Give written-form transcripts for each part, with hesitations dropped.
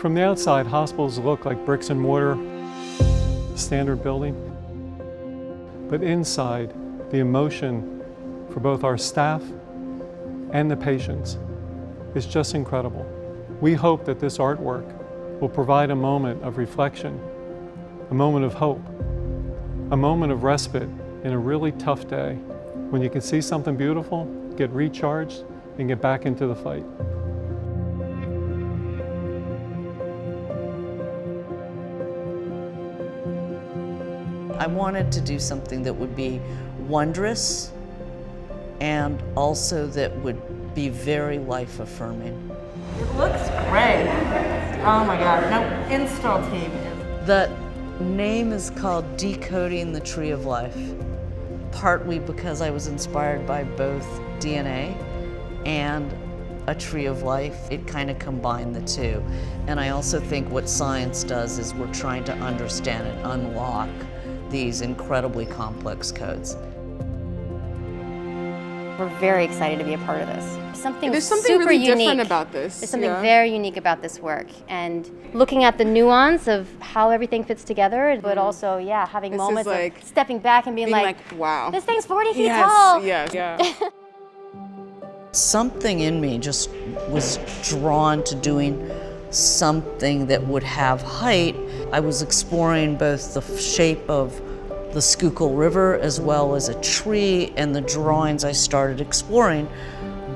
From the outside, hospitals look like bricks and mortar, standard building. But inside, the emotion for both our staff and the patients is just incredible. We hope that this artwork will provide a moment of reflection, a moment of hope, a moment of respite in a really tough day when you can see something beautiful, get recharged, and get back into the fight. I wanted to do something that would be wondrous and also that would be very life-affirming. It looks great. Oh my God, no, install team. The name is called Decoding the Tree of Life, partly because I was inspired by both DNA and a tree of life. It kind of combined the two. And I also think what science does is we're trying to understand and unlock these incredibly complex codes. We're very excited to be a part of this. There's something super really unique. different about this. There's something very unique about this work, and looking at the nuance of how everything fits together, but also, yeah, having This moments is like of stepping back and being like, wow, this thing's 40 feet tall. Yes, yeah. Something in me just was drawn to doing something that would have height. I was exploring both the shape of the Schuylkill River as well as a tree, and the drawings I started exploring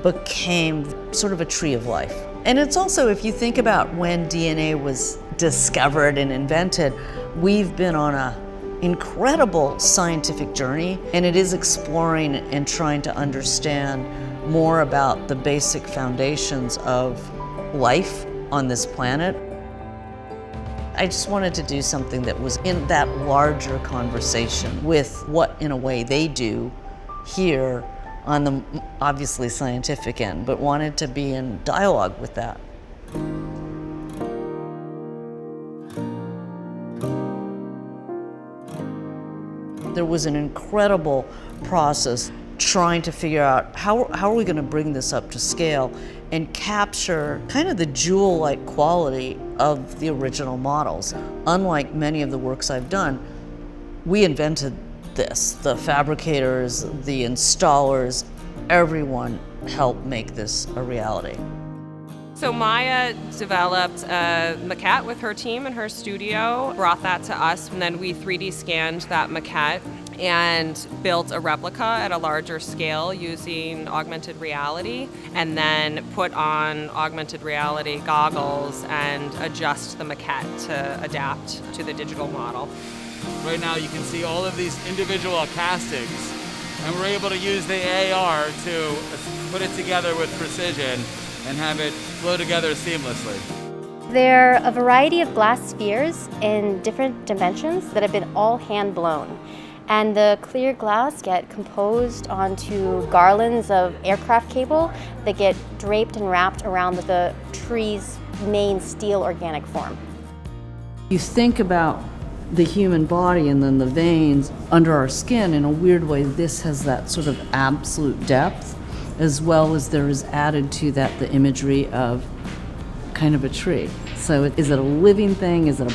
became sort of a tree of life. And it's also, if you think about when DNA was discovered and invented, we've been on an incredible scientific journey, and it is exploring and trying to understand more about the basic foundations of life on this planet. I just wanted to do something that was in that larger conversation with what, in a way, they do here on the obviously scientific end, but wanted to be in dialogue with that. There was an incredible process trying to figure out how are we going to bring this up to scale and capture kind of the jewel-like quality of the original models. Unlike many of the works I've done, we invented this. The fabricators, the installers, everyone helped make this a reality. So Maya developed a maquette with her team in her studio, brought that to us, and then we 3D scanned that maquette and built a replica at a larger scale using augmented reality, and then put on augmented reality goggles and adjust the maquette to adapt to the digital model. Right now you can see all of these individual castings, and we're able to use the AR to put it together with precision and have it flow together seamlessly. There are a variety of glass spheres in different dimensions that have been all hand blown. And the clear glass get composed onto garlands of aircraft cable that get draped and wrapped around the tree's main steel organic form. You think about the human body and then the veins under our skin, in a weird way, this has that sort of absolute depth, as well as there is added to that the imagery of kind of a tree. So is it a living thing? Is it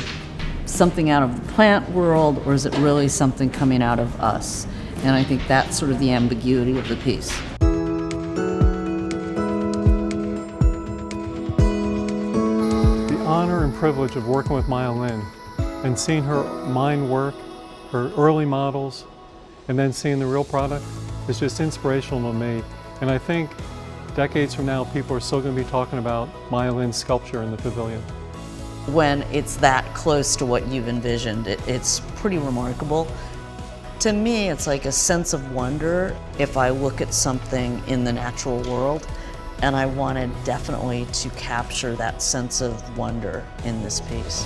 something out of the plant world, or is it really something coming out of us? And I think that's sort of the ambiguity of the piece. The honor and privilege of working with Maya Lin and seeing her mind work, her early models, and then seeing the real product is just inspirational to me. And I think decades from now, people are still going to be talking about Maya Lin's sculpture in the Pavilion. When it's that close to what you've envisioned, it's pretty remarkable. To me, it's like a sense of wonder if I look at something in the natural world, and I wanted definitely to capture that sense of wonder in this piece.